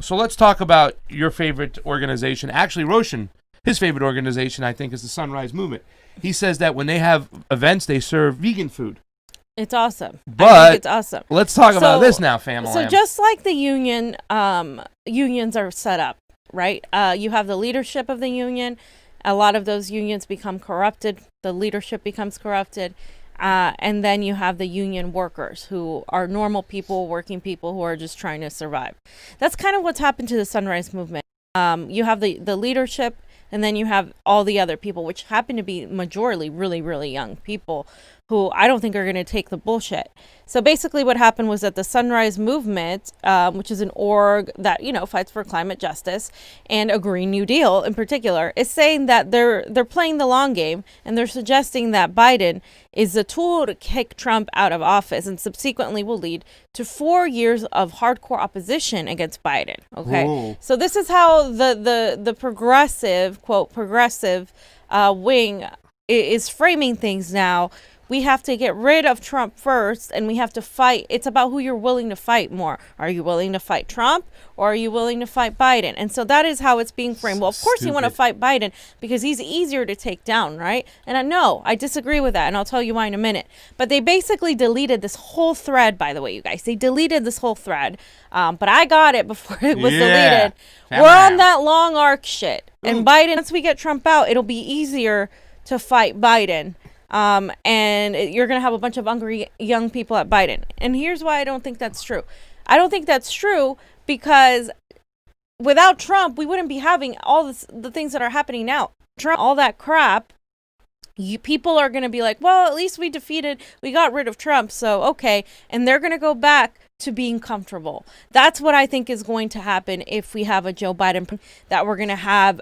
So let's talk about your favorite organization. Actually, Roshan, his favorite organization, I think, is the Sunrise Movement. He says that when they have events, they serve vegan food. It's awesome. But I think it's awesome. Let's talk about this now, family. So just like the union, unions are set up, right? You have the leadership of the union. A lot of those unions become corrupted. The leadership becomes corrupted. And then you have the union workers who are normal people, working people who are just trying to survive. That's kind of what's happened to the Sunrise Movement. You have the leadership, and then you have all the other people, which happen to be majorly really, really young people who I don't think are going to take the bullshit. So basically what happened was that the Sunrise Movement, which is an org that, fights for climate justice and a Green New Deal in particular, is saying that they're playing the long game, and they're suggesting that Biden is a tool to kick Trump out of office and subsequently will lead to 4 years of hardcore opposition against Biden. Okay. Ooh. So this is how the progressive, quote, progressive wing is framing things now. We have to get rid of Trump first, and we have to fight. It's about who you're willing to fight more. Are you willing to fight Trump, or are you willing to fight Biden? And so that is how it's being framed. Well, of course you want to fight Biden because he's easier to take down, right? And I disagree with that, and I'll tell you why in a minute. But they basically deleted this whole thread, by the way, you guys. They deleted this whole thread, but I got it before it was deleted. We're on that long arc shit. And Biden, once we get Trump out, it'll be easier to fight Biden. And you're going to have a bunch of hungry young people at Biden. And here's why I don't think that's true. I don't think that's true because without Trump, we wouldn't be having all the things that are happening now. Trump, all that crap, people are going to be like, well, at least we got rid of Trump, so okay. And they're going to go back to being comfortable. That's what I think is going to happen if we have a Joe Biden, that we're going to have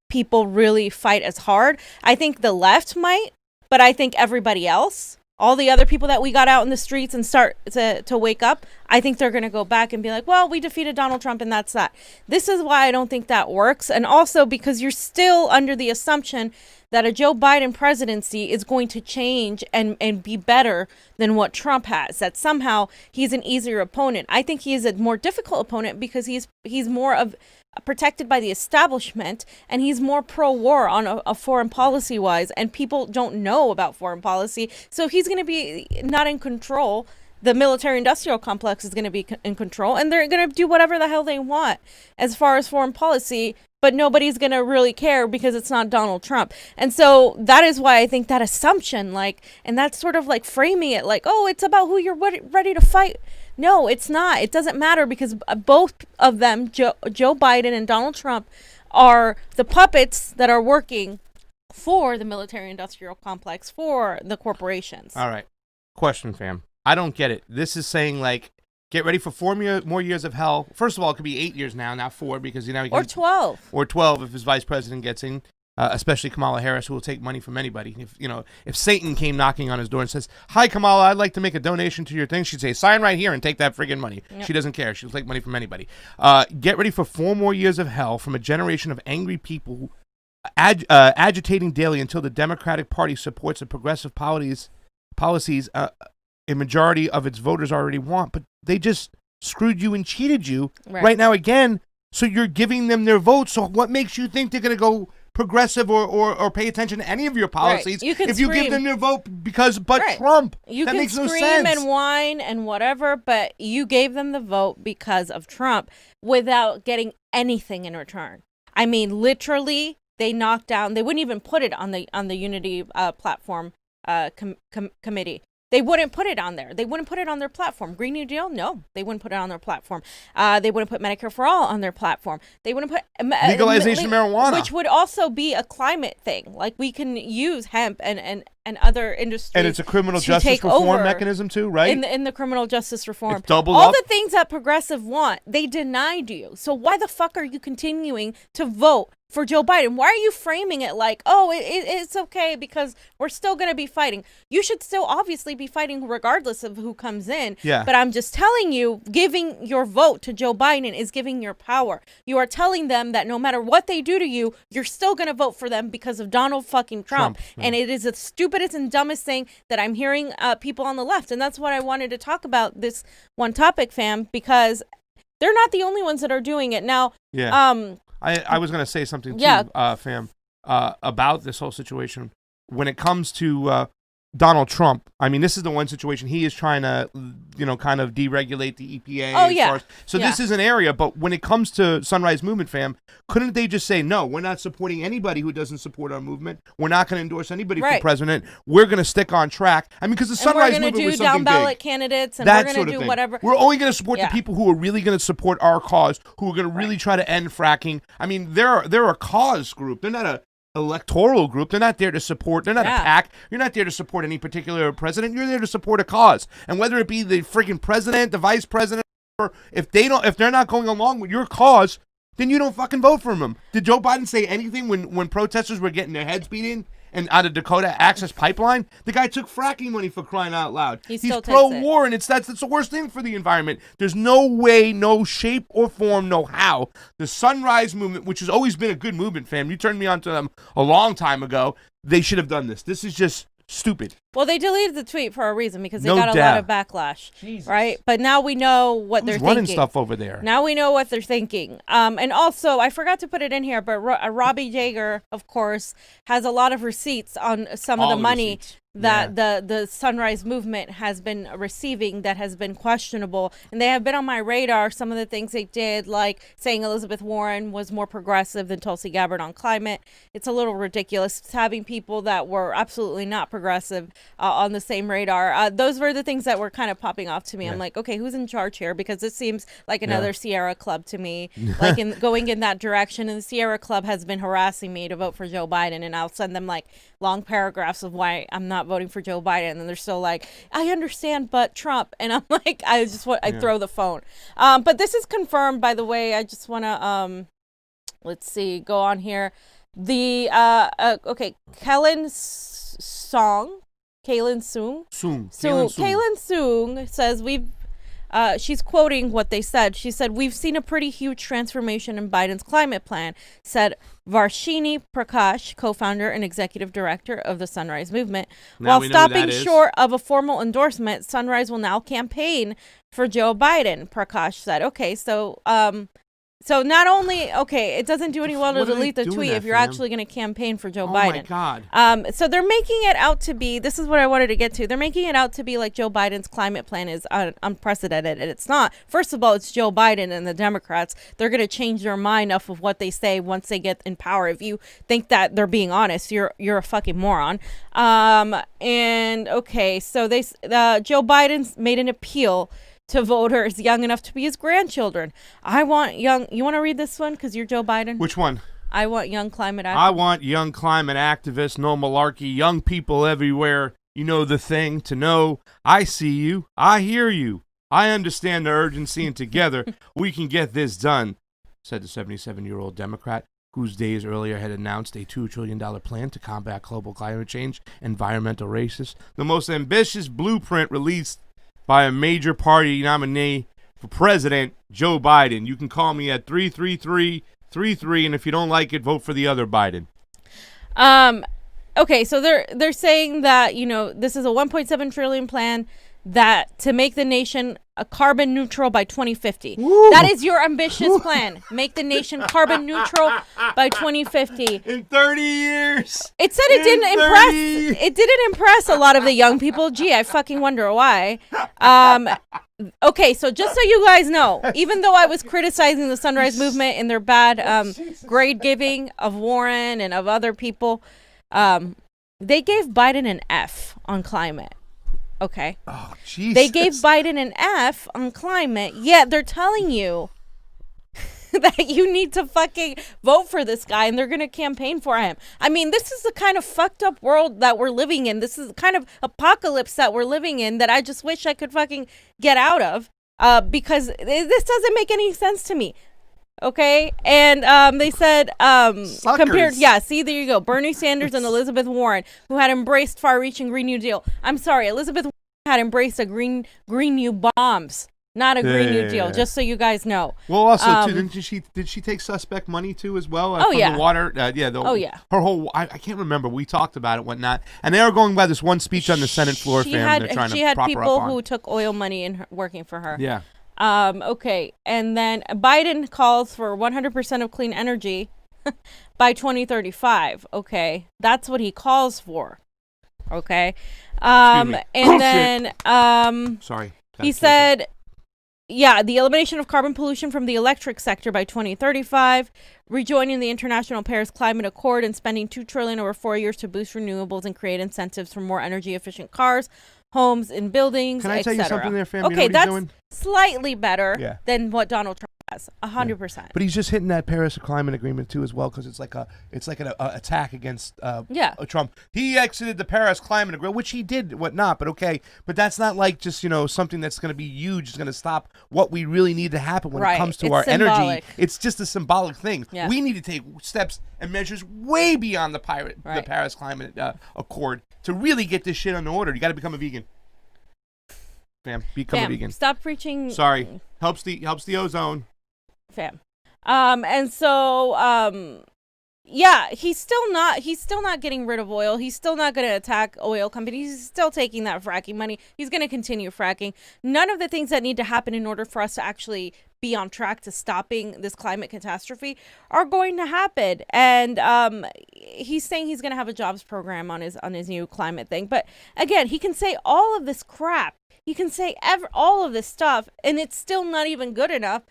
people really fight as hard. I think the left might. But I think everybody else, all the other people that we got out in the streets and start to wake up, I think they're going to go back and be like, well, we defeated Donald Trump and that's that. This is why I don't think that works. And also because you're still under the assumption that a Joe Biden presidency is going to change and be better than what Trump has, that somehow he's an easier opponent. I think he is a more difficult opponent because he's more of protected by the establishment, and he's more pro-war on a foreign policy wise, and people don't know about foreign policy, so he's going to be not in control. The military industrial complex is going to be in control, and they're going to do whatever the hell they want as far as foreign policy, but nobody's going to really care because it's not Donald Trump. And so that is why I think that assumption, and that's sort of like framing it like, oh, it's about who you're ready to fight. No, it's not. It doesn't matter because both of them, Joe Biden and Donald Trump, are the puppets that are working for the military-industrial complex, for the corporations. All right. Question, fam. I don't get it. This is saying, get ready for 4 more years of hell. First of all, it could be 8 years now, not 4, because, or 12. Or 12 if his vice president gets in. Especially Kamala Harris, who will take money from anybody. If Satan came knocking on his door and says, "Hi, Kamala, I'd like to make a donation to your thing," she'd say, "Sign right here and take that friggin' money." Yep. She doesn't care. She'll take money from anybody. Get ready for 4 more years of hell from a generation of angry people agitating daily until the Democratic Party supports the progressive policies a majority of its voters already want. But they just screwed you and cheated you right now again. So you're giving them their vote. So what makes you think they're going to go progressive or pay attention to any of your policies if you give them their vote Trump? That makes no sense. You can scream and whine and whatever, but you gave them the vote because of Trump without getting anything in return. I mean, literally, they knocked down. They wouldn't even put it on the Unity platform committee. They wouldn't put it on there. They wouldn't put it on their platform. Green New Deal? No, they wouldn't put it on their platform. They wouldn't put Medicare for All on their platform. They wouldn't put legalization of marijuana, which would also be a climate thing. Like, we can use hemp and other industries. And it's a criminal justice reform mechanism too, right? In the criminal justice reform. It's doubled all up. The things that progressive want, they denied you. So why the fuck are you continuing to vote for Joe Biden? Why are you framing it like, oh, it's okay because we're still going to be fighting? You should still obviously be fighting regardless of who comes in. Yeah. But I'm just telling you, giving your vote to Joe Biden is giving your power. You are telling them that no matter what they do to you, you're still going to vote for them because of Donald fucking Trump. Yeah. And it is the stupidest and dumbest thing that I'm hearing people on the left. And that's what I wanted to talk about this one topic, fam, because they're not the only ones that are doing it now. Yeah. I was gonna say something too, fam, about this whole situation when it comes to Donald Trump. I mean, this is the one situation he is trying to, kind of deregulate the EPA. Oh, yeah. This is an area, but when it comes to Sunrise Movement, fam, couldn't they just say, no, we're not supporting anybody who doesn't support our movement. We're not going to endorse anybody for president. We're going to stick on track. I mean, because the Sunrise Movement was something big. We're going to do down-ballot candidates, and we're going to do whatever. We're only going to support the people who are really going to support our cause, who are going to really try to end fracking. I mean, they're a cause group. They're not a electoral group. They're not there to support. They're not a PAC. You're not there to support any particular president. You're there to support a cause. And whether it be the freaking president, the vice president, or if they're not going along with your cause, then you don't fucking vote for them. Did Joe Biden say anything when protesters were getting their heads beat in and out of Dakota Access Pipeline? The guy took fracking money, for crying out loud. He's pro-war, and that's the worst thing for the environment. There's no way, no shape or form, no how. The Sunrise Movement, which has always been a good movement, fam, you turned me on to them a long time ago, they should have done this. This is just stupid. Well, they deleted the tweet for a reason, because they got a lot of backlash, right? But now we know what they're thinking. Running stuff over there. Now we know what they're thinking. And also, I forgot to put it in here, but Robbie Jaeger, of course, has a lot of receipts on some of the money that the Sunrise Movement has been receiving that has been questionable. And they have been on my radar, some of the things they did, like saying Elizabeth Warren was more progressive than Tulsi Gabbard on climate. It's a little ridiculous. It's having people that were absolutely not progressive on the same radar. Those were the things that were kind of popping off to me. I'm like, okay, who's in charge here? Because this seems like another Sierra Club to me, like going in that direction. And the Sierra Club has been harassing me to vote for Joe Biden, and I'll send them like long paragraphs of why I'm not voting for Joe Biden, and they're still like, I understand, but Trump. And I'm like, I throw the phone. But this is confirmed, by the way. I just want to let's see, go on here. The Kaylin Soong says she's quoting what they said. She said, we've seen a pretty huge transformation in Biden's climate plan, said Varshini Prakash, co-founder and executive director of the Sunrise Movement. While stopping short of a formal endorsement, Sunrise will now campaign for Joe Biden, Prakash said. Okay, so not only, it doesn't do any well to delete the tweet if you're actually going to campaign for Joe Biden. Oh, my God. So they're making it out to be, this is what I wanted to get to, they're making it out to be like Joe Biden's climate plan is unprecedented, and it's not. First of all, it's Joe Biden and the Democrats. They're going to change their mind off of what they say once they get in power. If you think that they're being honest, you're a fucking moron. So Joe Biden's made an appeal to voters young enough to be his grandchildren. You want to read this one? Because you're Joe Biden. Which one? I want young climate activists. I want young climate activists, no malarkey, young people everywhere. You know the thing to know. I see you. I hear you. I understand the urgency, and together we can get this done, said the 77-year-old Democrat, whose days earlier had announced a $2 trillion plan to combat global climate change, environmental racism, the most ambitious blueprint released by a major party nominee for president, Joe Biden. You can call me at 333-33, and if you don't like it, vote for the other Biden. Okay, so they're saying that, this is a $1.7 trillion plan that to make the nation carbon neutral by 2050. Woo! That is your ambitious plan. Make the nation carbon neutral by 2050. In 30 years. It said it didn't impress. It didn't impress a lot of the young people. Gee, I fucking wonder why. Okay, so just so you guys know, even though I was criticizing the Sunrise Movement and their bad grade giving of Warren and of other people, they gave Biden an F on climate. Okay. Oh, Jesus. They gave Biden an F on climate, yet they're telling you that you need to fucking vote for this guy, and they're going to campaign for him. I mean, this is the kind of fucked up world that we're living in. This is the kind of apocalypse that we're living in that I just wish I could fucking get out of, because this doesn't make any sense to me. Okay, and they said compared, see, there you go, Bernie Sanders and Elizabeth Warren, who had embraced far-reaching Green New Deal. I'm sorry, Elizabeth Warren had embraced a Green New bombs, not a Green New Deal. Just so you guys know. Well, also too, did she take suspect money too as well? From the water. Her whole. I can't remember. We talked about it, whatnot, and they are going by this one speech on the Senate floor. She had people who took oil money and working for her. Yeah. Okay, and then Biden calls for 100% of clean energy by 2035. Okay, that's what he calls for. Okay, and then sorry, he said, yeah, the elimination of carbon pollution from the electric sector by 2035, rejoining the International Paris Climate Accord, and spending $2 trillion over 4 years to boost renewables and create incentives for more energy efficient cars, homes, and buildings. Can I tell you something there, fam? Okay, you know what that's he's doing? slightly better than what Donald Trump has. 100%. But he's just hitting that Paris Climate Agreement too, as well, because it's like an attack against Trump. He exited the Paris Climate Agreement, which he did, whatnot. But okay, but that's not like just something that's going to be huge. It's going to stop what we really need to happen when it comes to our energy. It's just a symbolic thing. Yeah. We need to take steps and measures way beyond the Paris Climate Accord to really get this shit under order. You got to become a vegan. Fam, become a vegan. Stop preaching. Sorry, helps the ozone. Fam. And so yeah, he's still not getting rid of oil. He's still not going to attack oil companies. He's still taking that fracking money. He's going to continue fracking. None of the things that need to happen in order for us to actually be on track to stopping this climate catastrophe are going to happen. And he's saying he's going to have a jobs program on his new climate thing. But again, he can say all of this crap. He can say all of this stuff, and it's still not even good enough.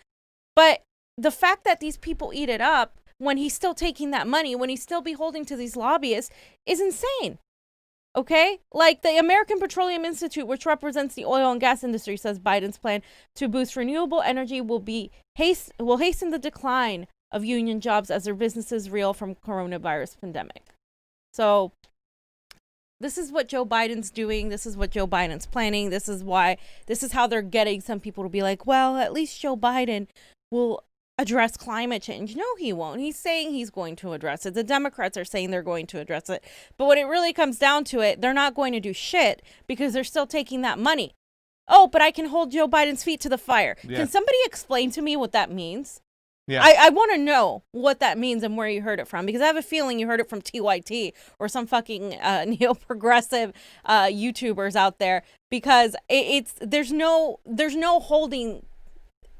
But the fact that these people eat it up when he's still taking that money, when he's still beholding to these lobbyists, is insane. Okay? Like the American Petroleum Institute, which represents the oil and gas industry, says Biden's plan to boost renewable energy will hasten the decline of union jobs as their businesses reel from coronavirus pandemic. So this is what Joe Biden's doing. This is what Joe Biden's planning. This is how they're getting some people to be like, well, at least Joe Biden will address climate change. No, he won't. He's saying he's going to address it. The Democrats are saying they're going to address it. But when it really comes down to it, they're not going to do shit because they're still taking that money. Oh, but I can hold Joe Biden's feet to the fire. Yeah. Can somebody explain to me what that means? Yeah. I want to know what that means and where you heard it from, because I have a feeling you heard it from TYT or some fucking neo-progressive YouTubers out there, because there's no holding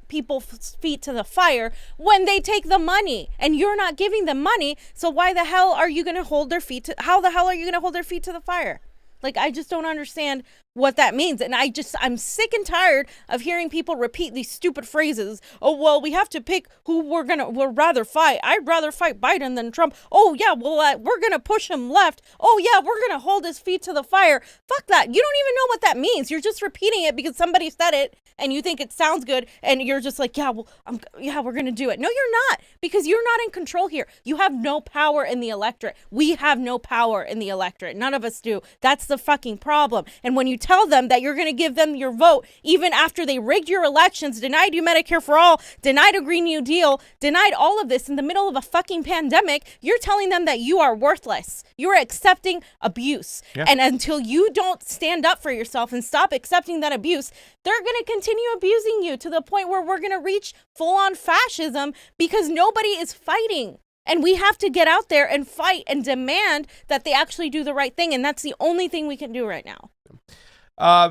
people's feet to the fire when they take the money and you're not giving them money. So why the hell are you going to hold their feet how the hell are you going to hold their feet to the fire? Like, I just don't understand what that means. And I'm sick and tired of hearing people repeat these stupid phrases. Oh, well, we have to pick who we'll rather fight. I'd rather fight Biden than Trump. Oh, yeah, well, we're going to push him left. Oh, yeah, we're going to hold his feet to the fire. Fuck that. You don't even know what that means. You're just repeating it because somebody said it and you think it sounds good. And you're just like, yeah, well, we're going to do it. No, you're not, because you're not in control here. You have no power in the electorate. We have no power in the electorate. None of us do. That's the fucking problem. And when you tell them that you're going to give them your vote even after they rigged your elections, denied you Medicare for all, denied a Green New Deal, denied all of this in the middle of a fucking pandemic, you're telling them that you are worthless. You're accepting abuse. Yeah. And until you don't stand up for yourself and stop accepting that abuse, they're going to continue abusing you to the point where we're going to reach full-on fascism because nobody is fighting. And we have to get out there and fight and demand that they actually do the right thing. And that's the only thing we can do right now.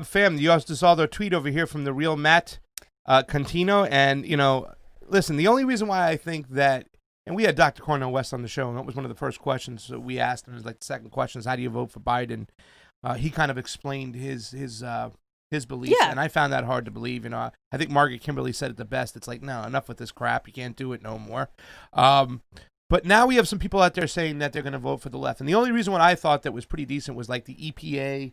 Fam, you also saw the tweet over here from the real Matt Contino. And, listen, the only reason why I think that, and we had Dr. Cornel West on the show, and that was one of the first questions that we asked him. It was like the second question is, how do you vote for Biden? He kind of explained his beliefs, and I found that hard to believe. I think Margaret Kimberly said it the best. It's like, no, enough with this crap. You can't do it no more. But now we have some people out there saying that they're going to vote for the left. And the only reason what I thought that was pretty decent was like the EPA,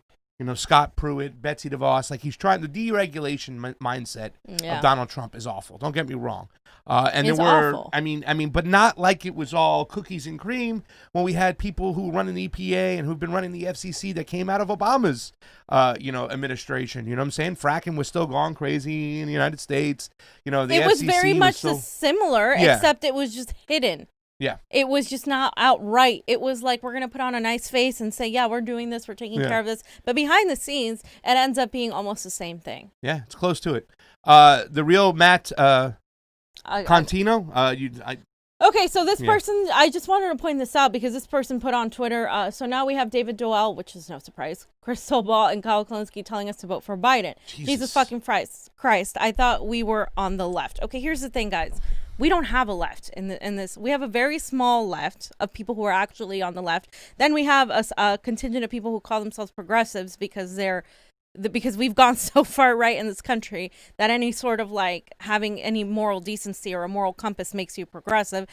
Scott Pruitt, Betsy DeVos. Like, he's trying, the deregulation mindset of Donald Trump is awful. Don't get me wrong. And it's there were, awful. I mean, but not like it was all cookies and cream when we had people who run the EPA and who've been running the FCC that came out of Obama's, administration. You know what I'm saying? Fracking was still going crazy in the United States. The FCC was very much still similar, except it was just hidden. Yeah. It was just not outright. It was like, we're going to put on a nice face and say, yeah, we're doing this, we're taking care of this. But behind the scenes, it ends up being almost the same thing. Yeah, it's close to it. The real Matt Contino. Okay, so this person, I just wanted to point this out because this person put on Twitter, so now we have David Doel, which is no surprise, Crystal Ball, and Kyle Klinsky telling us to vote for Biden. Jesus fucking Christ. I thought we were on the left. Okay, here's the thing, guys. We don't have a left in this. We have a very small left of people who are actually on the left. Then we have a contingent of people who call themselves progressives because because we've gone so far right in this country that any sort of like having any moral decency or a moral compass makes you progressive.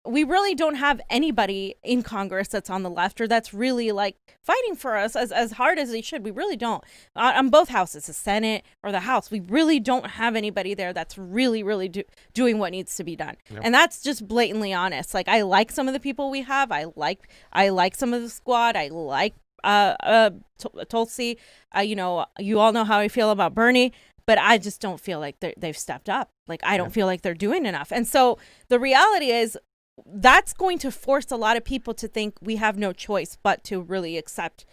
We really don't have anybody in Congress that's on the left or that's really like fighting for us as hard as they should. We really don't. On both houses, the Senate or the House, we really don't have anybody there that's really, really doing what needs to be done. Yep. And that's just blatantly honest. Like, I like some of the people we have. I like some of the squad. I like Tulsi. You all know how I feel about Bernie. But I just don't feel like they've stepped up. Like, I don't feel like they're doing enough. And so the reality is, that's going to force a lot of people to think we have no choice but to really accept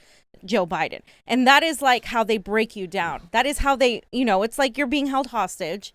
Joe Biden. And that is like how they break you down. That is how they, it's like you're being held hostage,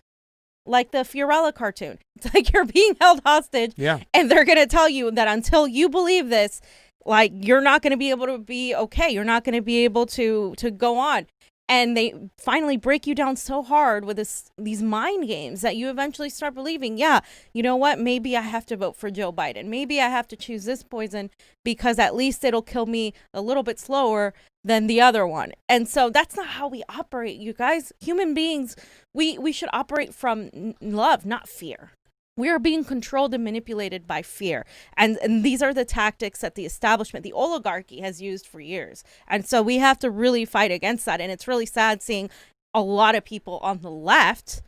like the Fiorella cartoon. It's like you're being held hostage. Yeah. And they're going to tell you that until you believe this, like, you're not going to be able to be okay. You're not going to be able to go on. And they finally break you down so hard with these mind games that you eventually start believing, yeah, you know what? Maybe I have to vote for Joe Biden. Maybe I have to choose this poison because at least it'll kill me a little bit slower than the other one. And so that's not how we operate, you guys. Human beings, we should operate from love, not fear. We are being controlled and manipulated by fear. And these are the tactics that the establishment, the oligarchy has used for years. And so we have to really fight against that. And it's really sad seeing a lot of people on the left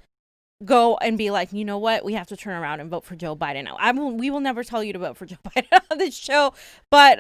go and be like, you know what, we have to turn around and vote for Joe Biden. We will never tell you to vote for Joe Biden on this show. But,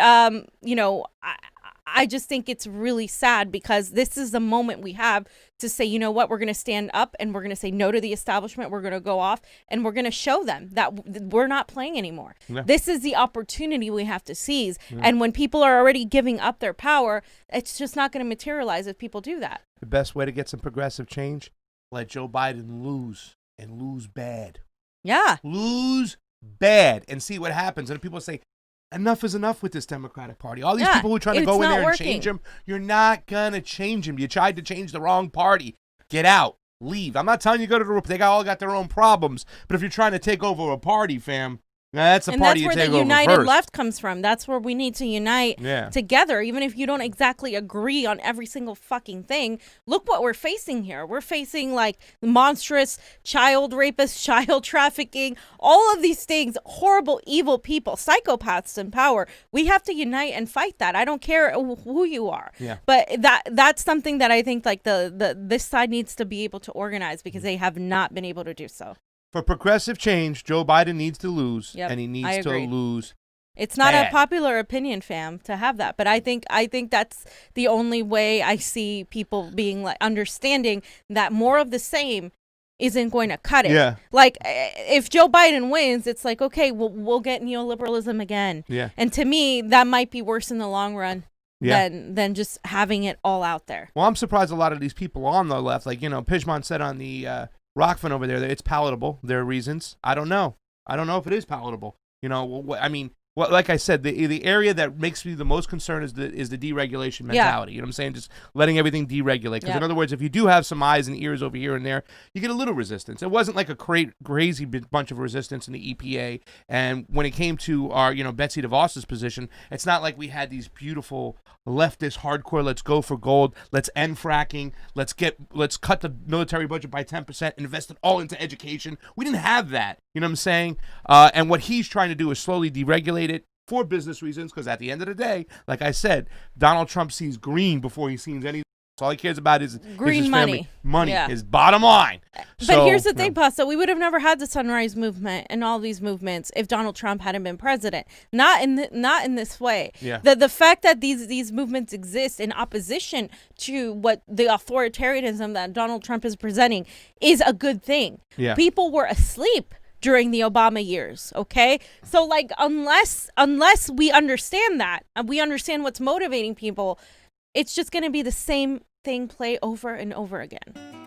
I just think it's really sad because this is the moment we have to say, you know what, we're going to stand up and we're going to say no to the establishment. We're going to go off and we're going to show them that we're not playing anymore. Yeah. This is the opportunity we have to seize. Yeah. And when people are already giving up their power, it's just not going to materialize if people do that. The best way to get some progressive change, let Joe Biden lose and lose bad. Yeah. Lose bad and see what happens. And people say, enough is enough with this Democratic Party. All these people who are trying to go in there and change them, you're not going to change them. You tried to change the wrong party. Get out. Leave. I'm not telling you to go to the They all got their own problems. But if you're trying to take over a party, fam, that's the party you take over first. And that's where the united left comes from. That's where we need to unite together, even if you don't exactly agree on every single fucking thing. Look what we're facing here. We're facing like monstrous child rapists, child trafficking, all of these things, horrible, evil people, psychopaths in power. We have to unite and fight that. I don't care who you are. Yeah. But that's something that I think like this side needs to be able to organize because they have not been able to do so. For progressive change, Joe Biden needs to lose, and he needs to lose. It's not a popular opinion, fam, to have that, but I think that's the only way I see people being like understanding that more of the same isn't going to cut it. Yeah. Like if Joe Biden wins, it's like, okay, we'll get neoliberalism again. Yeah. And to me, that might be worse in the long run. Yeah. Than just having it all out there. Well, I'm surprised a lot of these people on the left, like Pishman said on the Rokfin over there, it's palatable. There are reasons. I don't know if it is palatable. Like I said, the area that makes me the most concerned is the deregulation mentality. You know what I'm saying? Just letting everything deregulate. Because in other words, if you do have some eyes and ears over here and there, you get a little resistance. It wasn't like a crazy bunch of resistance in the EPA. And when it came to our, Betsy DeVos's position, it's not like we had these beautiful leftist hardcore, let's go for gold, let's end fracking, let's cut the military budget by 10%, invest it all into education. We didn't have that. You know what I'm saying? And what he's trying to do is slowly deregulate it for business reasons, because at the end of the day, like I said, Donald Trump sees green before he sees anything. All he cares about is green his money. Money is bottom line. But here's the thing, Pasta. We would have never had the Sunrise Movement and all these movements if Donald Trump hadn't been president. Not in this way. Yeah. The fact that these movements exist in opposition to what the authoritarianism that Donald Trump is presenting is a good thing. Yeah. People were asleep during the Obama years, okay? So like unless we understand that, and we understand what's motivating people, it's just going to be the same thing play over and over again.